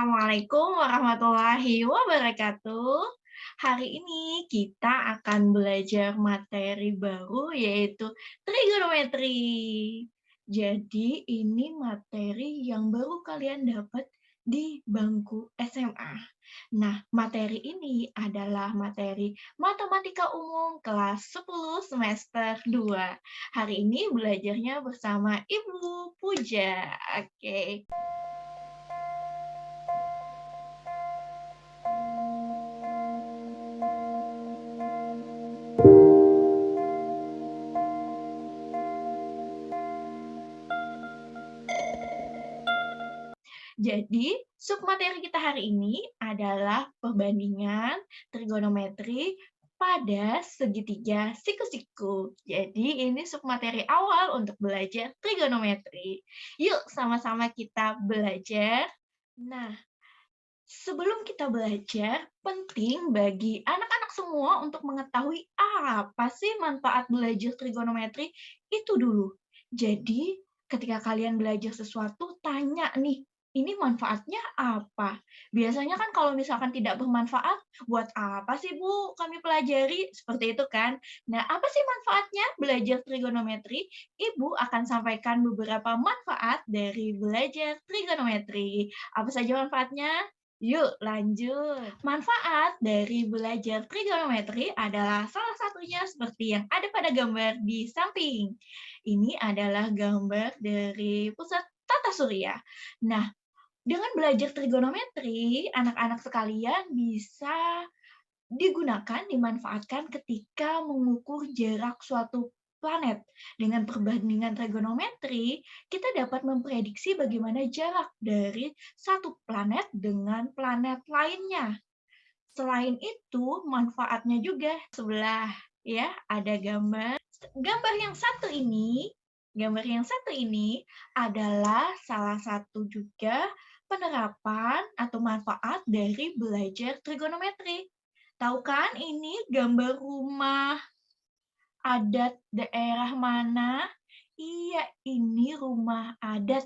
Assalamualaikum warahmatullahi wabarakatuh. Hari ini kita akan belajar materi baru yaitu trigonometri. Jadi ini materi yang baru kalian dapat di bangku SMA. Nah, materi ini adalah materi Matematika Umum kelas 10 semester 2. Hari ini belajarnya bersama Ibu Puja. Oke. Jadi, submateri kita hari ini adalah perbandingan trigonometri pada segitiga siku-siku. Jadi, ini submateri awal untuk belajar trigonometri. Yuk, sama-sama kita belajar. Nah, sebelum kita belajar, penting bagi anak-anak semua untuk mengetahui apa sih manfaat belajar trigonometri itu dulu. Jadi, ketika kalian belajar sesuatu, tanya nih, ini manfaatnya apa? Biasanya kan kalau misalkan tidak bermanfaat, buat apa sih Bu kami pelajari? Seperti itu kan. Nah, apa sih manfaatnya belajar trigonometri? Ibu akan sampaikan beberapa manfaat dari belajar trigonometri. Apa saja manfaatnya? Yuk lanjut. Manfaat dari belajar trigonometri adalah salah satunya seperti yang ada pada gambar di samping. Ini adalah gambar dari pusat tata surya. Nah, dengan belajar trigonometri, anak-anak sekalian bisa digunakan, dimanfaatkan ketika mengukur jarak suatu planet. Dengan perbandingan trigonometri, kita dapat memprediksi bagaimana jarak dari satu planet dengan planet lainnya. Selain itu, manfaatnya juga sebelah ya, ada gambar. Gambar yang satu ini adalah salah satu juga penerapan atau manfaat dari belajar trigonometri. Tahu kan ini gambar rumah adat daerah mana? Iya, ini rumah adat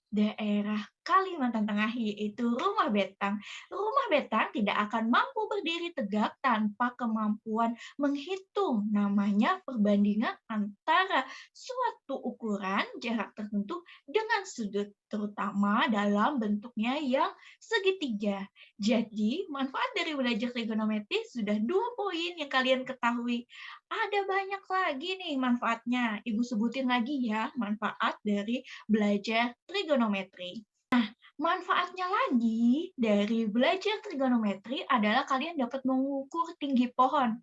daerah Kalimantan Tengah, yaitu Rumah Betang. Rumah Betang tidak akan mampu berdiri tegak tanpa kemampuan menghitung. Namanya perbandingan antara suatu ukuran jarak tertentu dengan sudut, terutama dalam bentuknya yang segitiga. Jadi, manfaat dari belajar trigonometri sudah 2 poin yang kalian ketahui. Ada banyak lagi nih manfaatnya. Ibu sebutin lagi ya manfaat dari belajar trigonometri. Nah, manfaatnya lagi dari belajar trigonometri adalah kalian dapat mengukur tinggi pohon.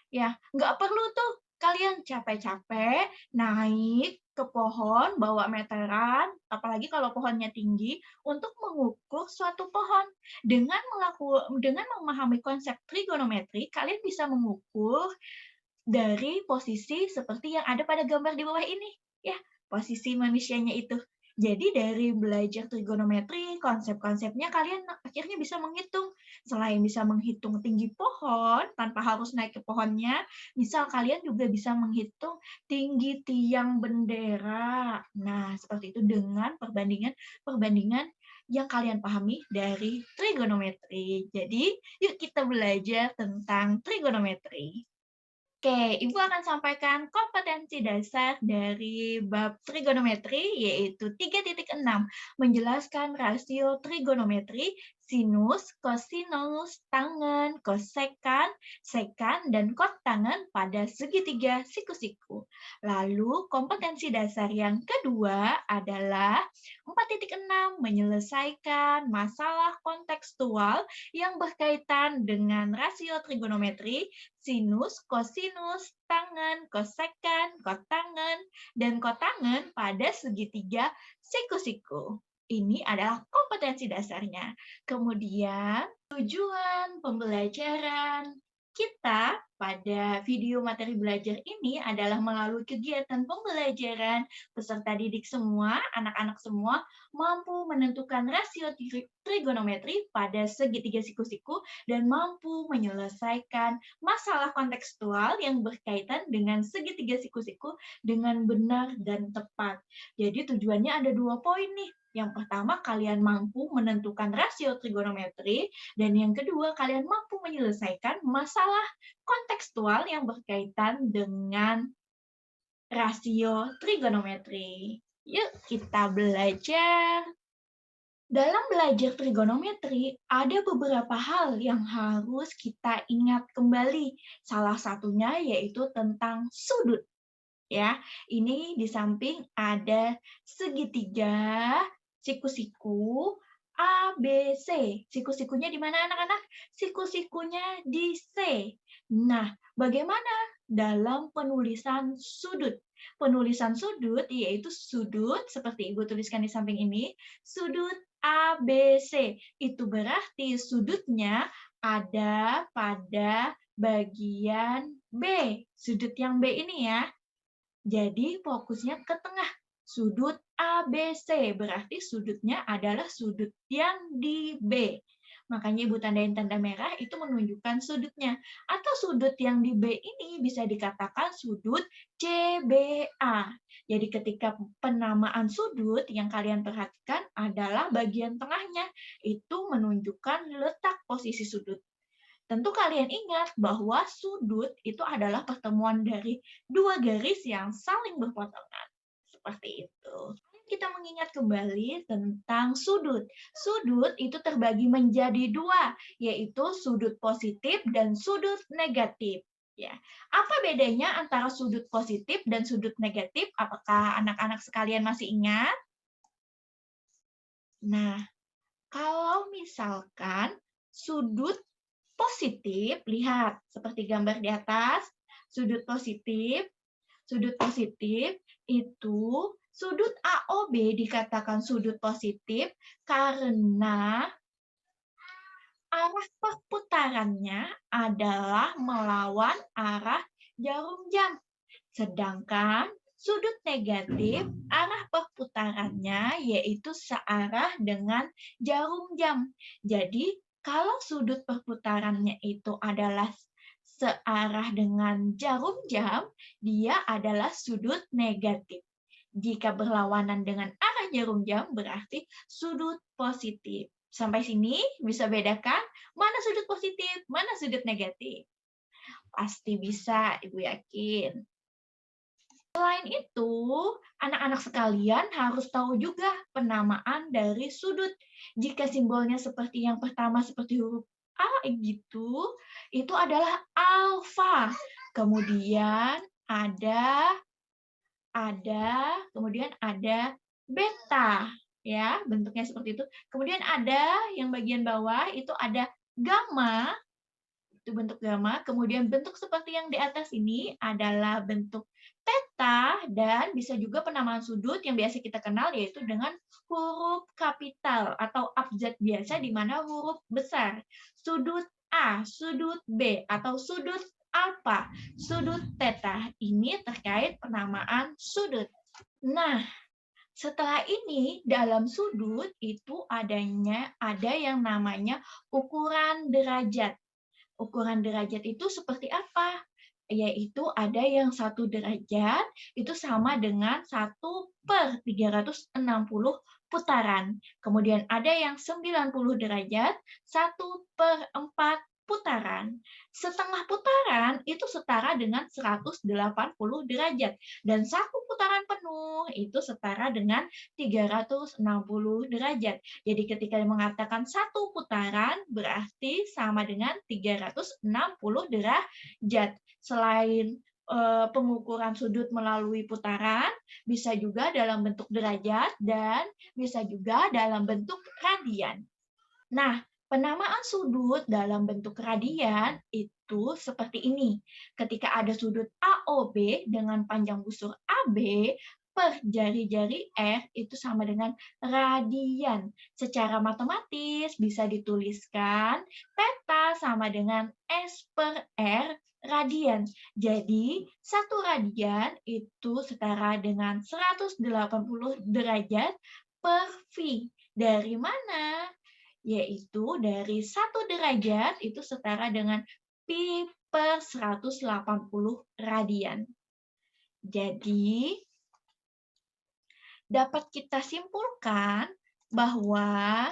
Ya, nggak perlu tuh kalian capek-capek naik ke pohon, bawa meteran, apalagi kalau pohonnya tinggi, untuk mengukur suatu pohon. Dengan memahami konsep trigonometri, kalian bisa mengukur dari posisi seperti yang ada pada gambar di bawah ini, ya, posisi manusianya itu. Jadi dari belajar trigonometri, konsep-konsepnya kalian akhirnya bisa menghitung. Selain bisa menghitung tinggi pohon, tanpa harus naik ke pohonnya, misal kalian juga bisa menghitung tinggi tiang bendera. Nah, seperti itu dengan perbandingan yang kalian pahami dari trigonometri. Jadi, yuk kita belajar tentang trigonometri. Oke, Ibu akan sampaikan kompetensi dasar dari bab trigonometri, yaitu 3.6, menjelaskan rasio trigonometri, sinus, kosinus, tangen, kosekan, sekan, dan kotangen pada segitiga siku-siku. Lalu, kompetensi dasar yang kedua adalah 4.6, menyelesaikan masalah kontekstual yang berkaitan dengan rasio trigonometri, sinus, kosinus, tangen, kosekan, kotangen, dan kotangen pada segitiga siku-siku. Ini adalah kompetensi dasarnya. Kemudian, tujuan pembelajaran kita pada video materi belajar ini adalah melalui kegiatan pembelajaran peserta didik semua, anak-anak semua, mampu menentukan rasio trigonometri pada segitiga siku-siku dan mampu menyelesaikan masalah kontekstual yang berkaitan dengan segitiga siku-siku dengan benar dan tepat. Jadi tujuannya ada 2 poin nih. Yang pertama, kalian mampu menentukan rasio trigonometri, dan yang kedua, kalian mampu menyelesaikan masalah kontekstual yang berkaitan dengan rasio trigonometri. Yuk, kita belajar. Dalam belajar trigonometri, ada beberapa hal yang harus kita ingat kembali. Salah satunya yaitu tentang sudut. Ya, ini di samping ada segitiga, siku-siku, A, B, C. Siku-sikunya di mana anak-anak? Siku-sikunya di C. Nah, bagaimana dalam penulisan sudut? Penulisan sudut yaitu sudut, seperti Ibu tuliskan di samping ini, sudut A, B, C. Itu berarti sudutnya ada pada bagian B. Sudut yang B ini ya. Jadi fokusnya ke tengah. Sudut ABC, berarti sudutnya adalah sudut yang di B. Makanya Ibu tandain tanda merah itu menunjukkan sudutnya. Atau sudut yang di B ini bisa dikatakan sudut CBA. Jadi ketika penamaan sudut yang kalian perhatikan adalah bagian tengahnya. Itu menunjukkan letak posisi sudut. Tentu kalian ingat bahwa sudut itu adalah pertemuan dari dua garis yang saling berpotongan. Seperti itu. Kita mengingat kembali tentang sudut. Sudut itu terbagi menjadi dua, yaitu sudut positif dan sudut negatif. Ya, apa bedanya antara sudut positif dan sudut negatif? Apakah anak-anak sekalian masih ingat? Nah, kalau misalkan sudut positif, lihat seperti gambar di atas, sudut positif itu sudut AOB dikatakan sudut positif karena arah perputarannya adalah melawan arah jarum jam. Sedangkan sudut negatif, arah perputarannya yaitu searah dengan jarum jam. Jadi, kalau sudut perputarannya itu adalah searah dengan jarum jam, dia adalah sudut negatif. Jika berlawanan dengan arah jarum jam, berarti sudut positif. Sampai sini bisa bedakan mana sudut positif, mana sudut negatif. Pasti bisa, Ibu yakin. Selain itu, anak-anak sekalian harus tahu juga penamaan dari sudut. Jika simbolnya seperti yang pertama, seperti huruf A gitu, itu adalah alfa. Kemudian kemudian ada beta, ya, bentuknya seperti itu. Kemudian ada yang bagian bawah itu ada gamma, itu bentuk gamma. Kemudian bentuk seperti yang di atas ini adalah bentuk theta, dan bisa juga penamaan sudut yang biasa kita kenal yaitu dengan huruf kapital atau abjad biasa di mana huruf besar. Sudut A, sudut B, atau sudut alfa, sudut theta. Ini terkait penamaan sudut. Nah, setelah ini dalam sudut itu ada yang namanya ukuran derajat. Ukuran derajat itu seperti apa? Yaitu ada yang 1 derajat itu sama dengan 1/360 putaran. Kemudian ada yang 90 derajat, 1/4 putaran. Setengah putaran itu setara dengan 180 derajat. Dan satu putaran penuh itu setara dengan 360 derajat. Jadi ketika mengatakan satu putaran berarti sama dengan 360 derajat. Selain pengukuran sudut melalui putaran, bisa juga dalam bentuk derajat dan bisa juga dalam bentuk radian. Nah, penamaan sudut dalam bentuk radian itu seperti ini. Ketika ada sudut AOB dengan panjang busur AB per jari-jari R itu sama dengan radian. Secara matematis bisa dituliskan theta sama dengan S per R radian. Jadi, 1 radian itu setara dengan 180 derajat per V. Dari mana? Yaitu dari 1 derajat itu setara dengan pi per 180 radian. Jadi, dapat kita simpulkan bahwa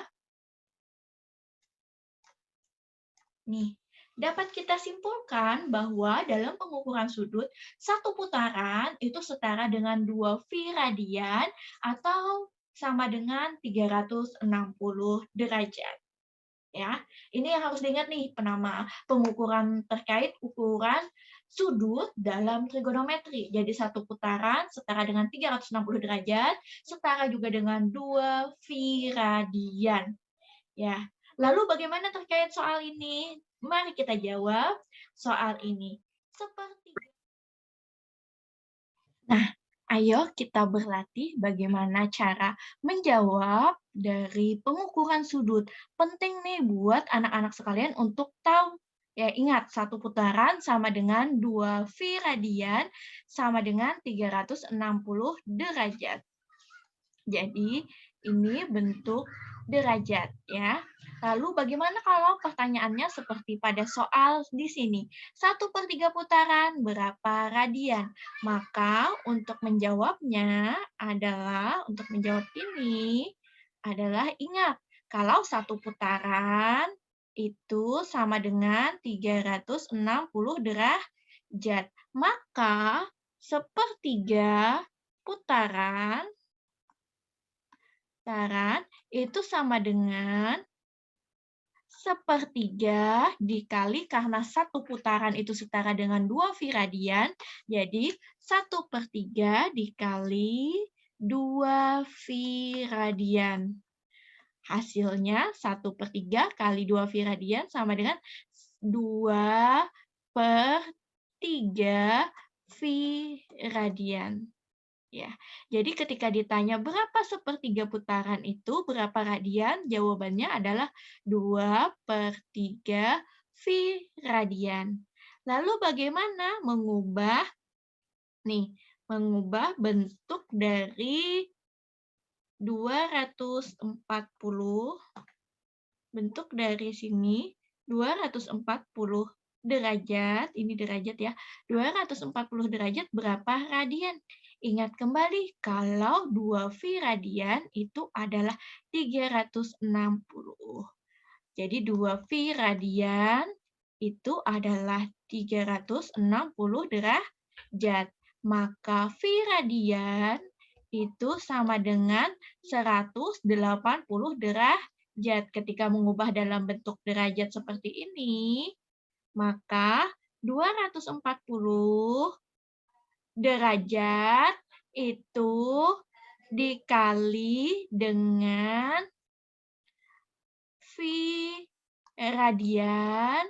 dapat kita simpulkan bahwa dalam pengukuran sudut, satu putaran itu setara dengan 2 phi radian atau sama dengan 360 derajat. Ya, ini yang harus diingat nih penama pengukuran terkait ukuran sudut dalam trigonometri. Jadi satu putaran setara dengan 360 derajat, setara juga dengan 2 phi radian. Ya. Lalu bagaimana terkait soal ini? Mari kita jawab soal ini. Nah, ayo kita berlatih bagaimana cara menjawab dari pengukuran sudut. Penting nih buat anak-anak sekalian untuk tahu. Ya, ingat, satu putaran sama dengan 2 phi radian sama dengan 360 derajat. Jadi, ini bentuk derajat ya. Lalu bagaimana kalau pertanyaannya seperti pada soal di sini? 1/3 putaran berapa radian? Maka untuk menjawabnya adalah, untuk menjawab ini adalah ingat, kalau satu putaran itu sama dengan 360 derajat. Maka 1/3 putaran itu sama dengan 1/3 dikali, karena satu putaran itu setara dengan 2 phi radian, jadi 1/3 dikali 2 phi radian. Hasilnya 1/3 kali 2 phi radian sama dengan 2/3 phi radian. Ya, jadi ketika ditanya berapa 1/3 putaran itu, berapa radian, jawabannya adalah 2/3 phi radian. Lalu bagaimana mengubah bentuk dari 240, bentuk dari sini 240 derajat, ini derajat ya, 240 derajat berapa radian? Ingat kembali, kalau 2 phi radian itu adalah 360. Jadi 2 phi radian itu adalah 360 derajat. Maka phi radian itu sama dengan 180 derajat. Ketika mengubah dalam bentuk derajat seperti ini, maka 240 derajat itu dikali dengan phi radian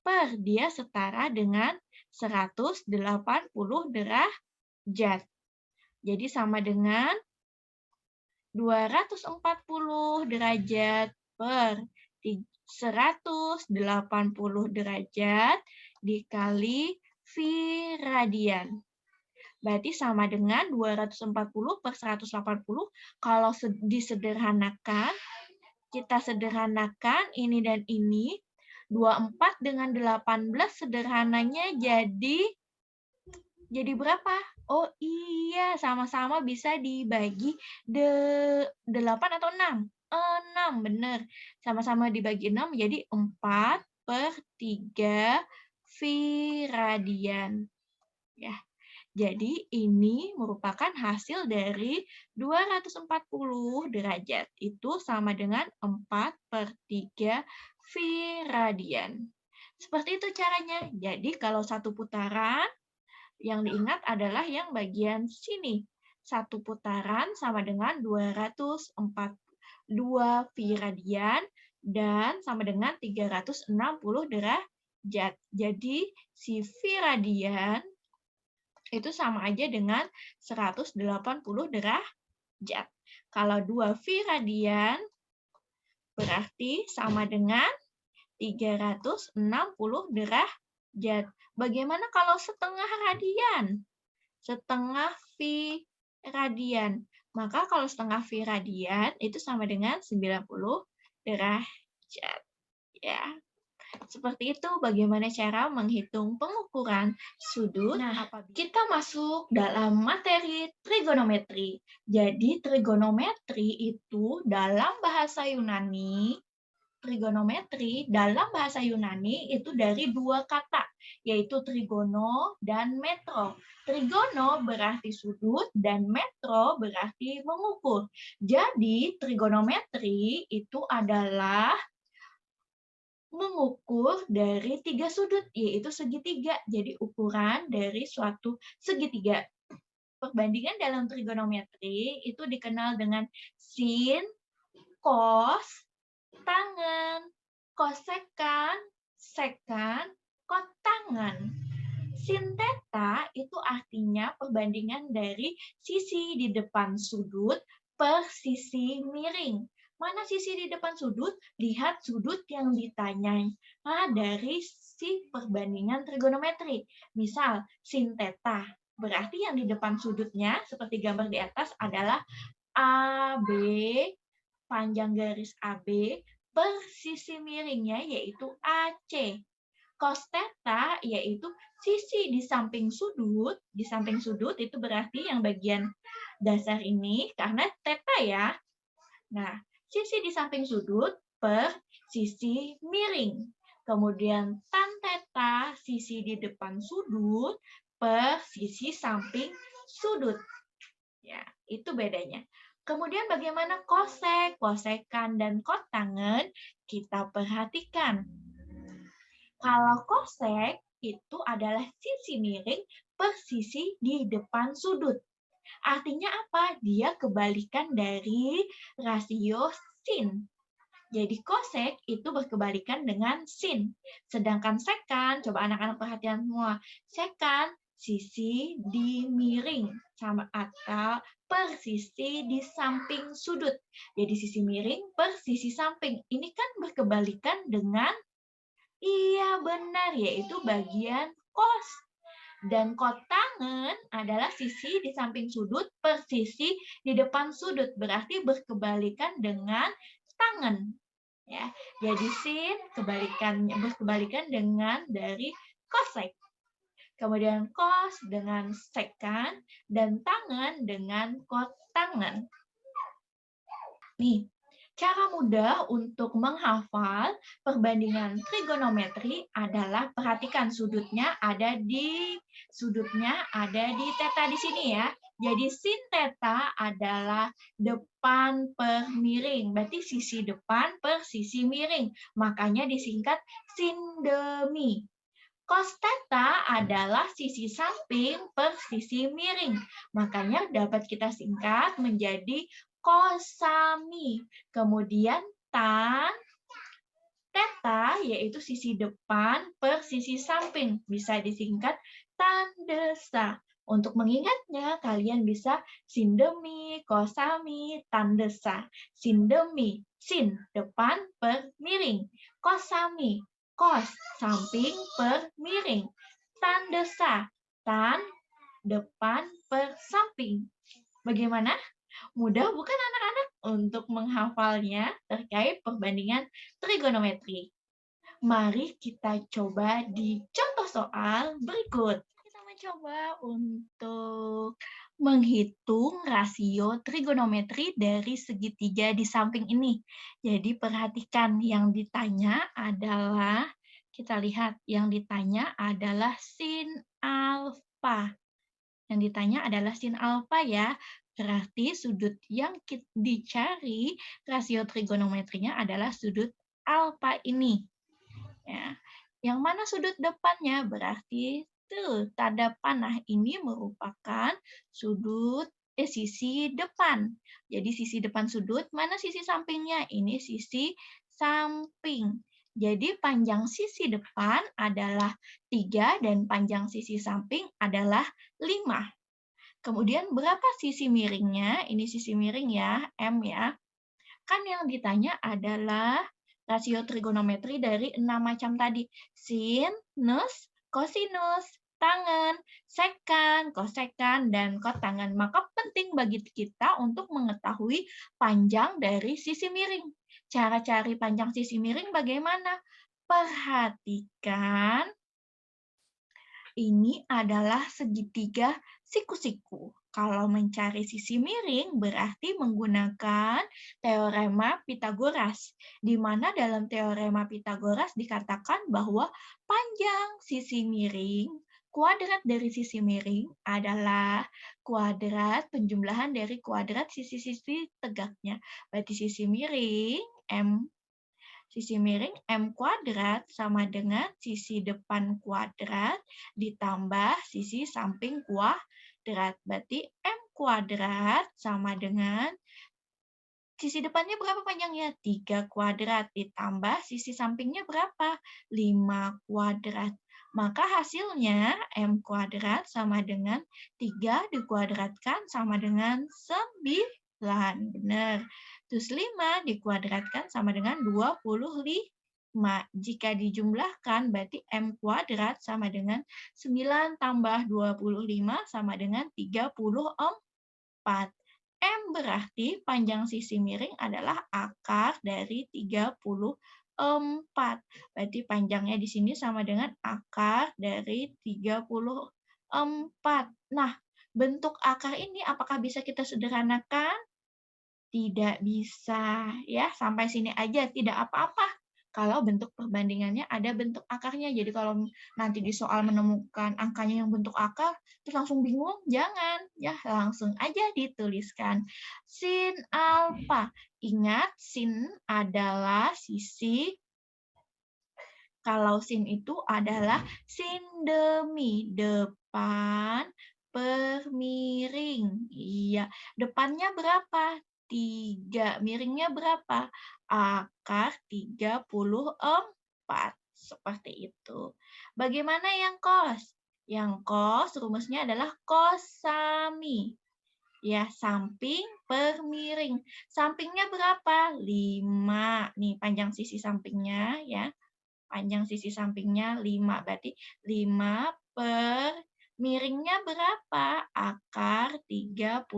per dia setara dengan 180 derajat. Jadi sama dengan 240 derajat per 180 derajat dikali phi radian. Berarti sama dengan 240 per 180. Kalau disederhanakan, kita sederhanakan ini dan ini. 24 dengan 18 sederhananya jadi berapa? Oh iya, sama-sama bisa dibagi 8 atau 6? 6, benar. Sama-sama dibagi 6, jadi 4/3 phi radian. Ya. Jadi ini merupakan hasil dari 240 derajat. Itu sama dengan 4/3 phi radian. Seperti itu caranya. Jadi kalau satu putaran, yang diingat adalah yang bagian sini. Satu putaran sama dengan 2 phi radian dan sama dengan 360 derajat. Jadi si phi radian itu sama aja dengan 180 derajat. Kalau 2 phi radian berarti sama dengan 360 derajat. Bagaimana kalau setengah radian? Setengah phi radian. Maka kalau setengah phi radian itu sama dengan 90 derajat. Ya. Seperti itu bagaimana cara menghitung pengukuran sudut. Nah, kita masuk dalam materi trigonometri. Jadi trigonometri itu dalam bahasa Yunani, itu dari dua kata, yaitu trigono dan metro. Trigono berarti sudut dan metro berarti mengukur. Jadi trigonometri itu adalah mengukur dari tiga sudut, yaitu segitiga. Jadi ukuran dari suatu segitiga. Perbandingan dalam trigonometri itu dikenal dengan sin, cos, tangen, kosekan, sekan, kotangen. Sin theta itu artinya perbandingan dari sisi di depan sudut per sisi miring. Mana sisi di depan sudut? Lihat sudut yang ditanyai dari si perbandingan trigonometri. Misal, sin theta. Berarti yang di depan sudutnya, seperti gambar di atas, adalah AB, panjang garis AB, per sisi miringnya yaitu AC. Cos theta yaitu sisi di samping sudut itu berarti yang bagian dasar ini, karena theta ya. Nah, sisi di samping sudut per sisi miring. Kemudian tan theta, sisi di depan sudut per sisi samping sudut. Ya, itu bedanya. Kemudian bagaimana kosek, kosekan, dan kotangen? Kita perhatikan. Kalau kosek itu adalah sisi miring per sisi di depan sudut. Artinya apa? Dia kebalikan dari rasio sin. Jadi kosek itu berkebalikan dengan sin. Sedangkan sekan, coba anak-anak perhatian semua. Sekan sisi di miring sama atau per sisi di samping sudut. Jadi sisi miring per sisi samping. Ini kan berkebalikan dengan iya benar, yaitu bagian kos. Dan kotangen adalah sisi di samping sudut per sisi di depan sudut. Berarti berkebalikan dengan tangen. Ya, jadi sin berkebalikan dengan dari kosek. Kemudian kos dengan sekan dan tangen dengan kotangen. Nih, cara mudah untuk menghafal perbandingan trigonometri adalah perhatikan sudutnya ada di theta di sini ya. Jadi sin theta adalah depan per miring, berarti sisi depan per sisi miring. Makanya disingkat sindemi. Cos theta adalah sisi samping per sisi miring. Makanya dapat kita singkat menjadi kosami. Kemudian tan theta yaitu sisi depan per sisi samping. Bisa disingkat tan desa. Untuk mengingatnya, kalian bisa sindemi, kosami, tan desa. Sindemi, sin, depan per miring. Kosami, kos, samping per miring. Tan desa, tan, depan per samping. Bagaimana? Mudah bukan anak-anak untuk menghafalnya terkait perbandingan trigonometri? Mari kita coba di contoh soal berikut. Kita mencoba untuk menghitung rasio trigonometri dari segitiga di samping ini. Jadi perhatikan yang ditanya adalah, kita lihat yang ditanya adalah sin alfa. Yang ditanya adalah sin alfa ya. Berarti sudut yang dicari rasio trigonometrinya adalah sudut alfa ini. Ya. Yang mana sudut depannya? Berarti tuh tanda panah ini merupakan sisi depan. Jadi sisi depan sudut, mana sisi sampingnya? Ini sisi samping. Jadi panjang sisi depan adalah 3 dan panjang sisi samping adalah 5. Kemudian berapa sisi miringnya? Ini sisi miring ya, M ya. Kan yang ditanya adalah rasio trigonometri dari 6 macam tadi. Sinus, kosinus, tangen, sekan, kosekan, dan kotangen. Maka penting bagi kita untuk mengetahui panjang dari sisi miring. Cara cari panjang sisi miring bagaimana? Perhatikan, ini adalah segitiga siku-siku. Kalau mencari sisi miring berarti menggunakan teorema Pitagoras, di mana dalam teorema Pitagoras dikatakan bahwa panjang sisi miring, kuadrat dari sisi miring adalah kuadrat penjumlahan dari kuadrat sisi-sisi tegaknya. Berarti sisi miring M kuadrat sama dengan sisi depan kuadrat ditambah sisi samping kuadrat. Berarti M kuadrat sama dengan sisi depannya berapa panjangnya? 3 kuadrat ditambah sisi sampingnya berapa? 5 kuadrat. Maka hasilnya M kuadrat sama dengan 3 dikuadratkan sama dengan 9. Benar. Terus 5 dikuadratkan sama dengan 25. Jika dijumlahkan berarti M kuadrat sama dengan 9 tambah 25 sama dengan 34. M berarti panjang sisi miring adalah akar dari 34. Berarti panjangnya di sini sama dengan akar dari 34. Nah, bentuk akar ini apakah bisa kita sederhanakan? Tidak bisa, ya. Sampai sini aja, tidak apa-apa. Kalau bentuk perbandingannya ada bentuk akarnya. Jadi kalau nanti di soal menemukan angkanya yang bentuk akar, terus langsung bingung, jangan. Ya, langsung aja dituliskan. Sin alfa. Ingat, sin adalah sisi, kalau sin itu adalah sin demi, depan per miring. Iya, depannya berapa? 3. Miringnya berapa? Akar 34. Seperti itu. Bagaimana yang cos? Yang cos rumusnya adalah cosami. Ya, samping per miring. Sampingnya berapa? 5. Nih, panjang sisi sampingnya ya. Panjang sisi sampingnya 5. Berarti 5 per miringnya berapa? Akar 34.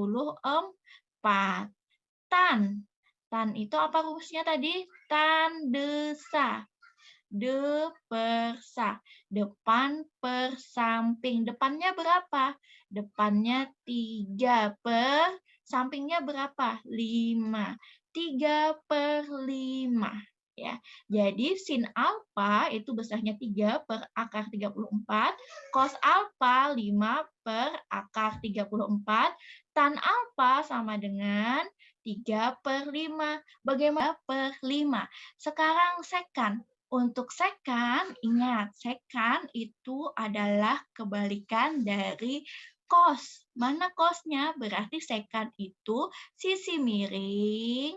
Tan. Tan itu apa rumusnya tadi? Tan desa. De per sa. Depan per samping. Depannya berapa? Depannya 3 per sampingnya berapa? 5. 3 per 5. Ya. Jadi sin alfa itu besarnya 3 per akar 34, cos alfa 5 per akar 34, tan alfa sama dengan 3 per 5. Bagaimana per 5? Sekarang sekan. Untuk sekan, ingat, sekan itu adalah kebalikan dari cos. Mana cosnya? Berarti sekan itu sisi miring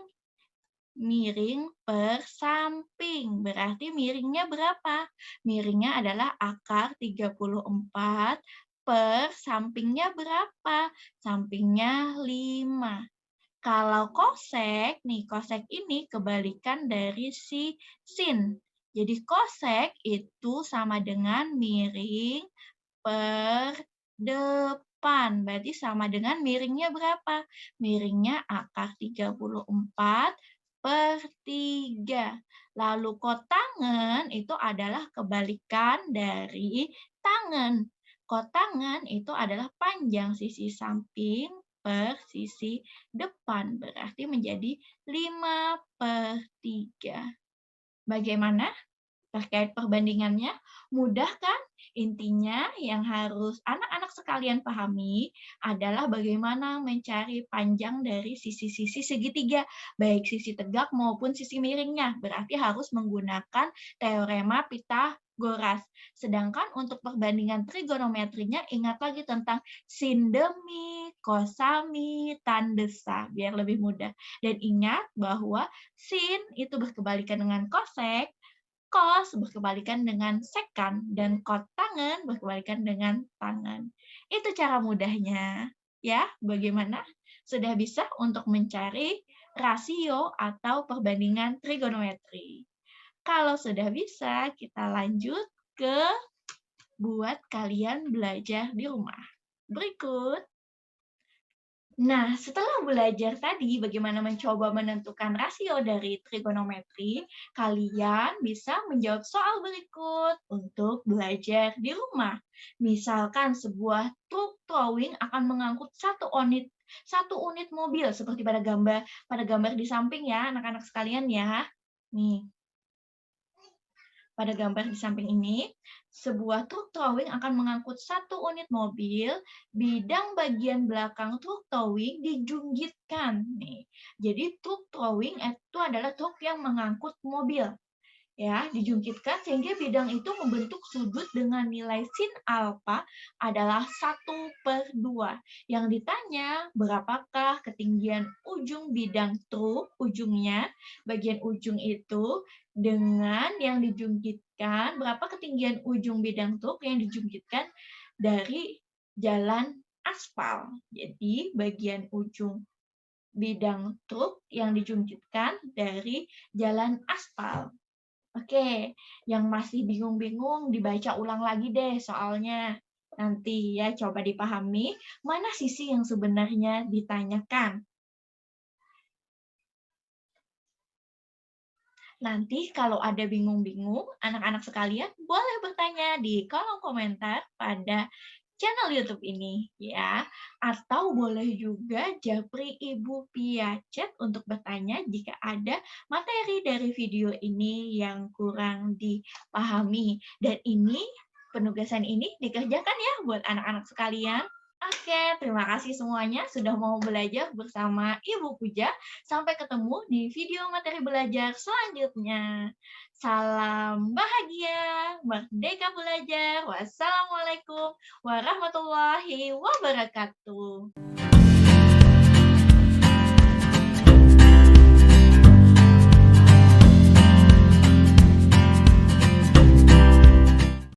per samping. Berarti miringnya berapa? Miringnya adalah akar 34 per sampingnya berapa? Sampingnya 5. Kalau kosek, nih kosek ini kebalikan dari si sin. Jadi kosek itu sama dengan miring per depan. Berarti sama dengan miringnya berapa? Miringnya akar 34 per 3. Lalu kotangan itu adalah kebalikan dari tangan. Kotangan itu adalah panjang sisi samping per sisi depan. Berarti menjadi 5 per 3. Bagaimana terkait perbandingannya? Mudah kan? Intinya yang harus anak-anak sekalian pahami adalah bagaimana mencari panjang dari sisi-sisi segitiga, baik sisi tegak maupun sisi miringnya. Berarti harus menggunakan teorema Pitagoras. Sedangkan untuk perbandingan trigonometrinya, ingat lagi tentang sin demi, cosami, tan desa, biar lebih mudah. Dan ingat bahwa sin itu berkebalikan dengan cosec, cos berkebalikan dengan sekan, dan kotangan berkebalikan dengan tangan. Itu cara mudahnya. Ya, bagaimana? Sudah bisa untuk mencari rasio atau perbandingan trigonometri. Kalau sudah bisa, kita lanjut ke buat kalian belajar di rumah. Berikut. Nah, setelah belajar tadi bagaimana mencoba menentukan rasio dari trigonometri, kalian bisa menjawab soal berikut untuk belajar di rumah. Misalkan sebuah truk towing akan mengangkut satu unit mobil seperti pada gambar di samping ya, anak-anak sekalian ya. Nih, pada gambar di samping ini, sebuah truk towing akan mengangkut satu unit mobil, bidang bagian belakang truk towing dijunggitkan. Nih, jadi truk towing itu adalah truk yang mengangkut mobil. Ya, dijungkitkan sehingga bidang itu membentuk sudut dengan nilai sin alfa adalah 1/2. Yang ditanya, berapakah ketinggian ujung bidang truk, ujungnya, bagian ujung itu, dengan yang dijungkitkan, berapa ketinggian ujung bidang truk yang dijungkitkan dari jalan aspal. Jadi, bagian ujung bidang truk yang dijungkitkan dari jalan aspal. Oke, yang masih bingung-bingung dibaca ulang lagi deh soalnya. Nanti ya coba dipahami mana sisi yang sebenarnya ditanyakan. Nanti kalau ada bingung-bingung, anak-anak sekalian boleh bertanya di kolom komentar pada channel YouTube ini ya. Atau boleh juga japri Ibu Pia Chat untuk bertanya jika ada materi dari video ini yang kurang dipahami. Dan penugasan ini dikerjakan ya buat anak-anak sekalian. Oke, terima kasih semuanya sudah mau belajar bersama Ibu Puja. Sampai ketemu di video materi belajar selanjutnya. Salam bahagia, merdeka belajar. Wassalamualaikum warahmatullahi wabarakatuh.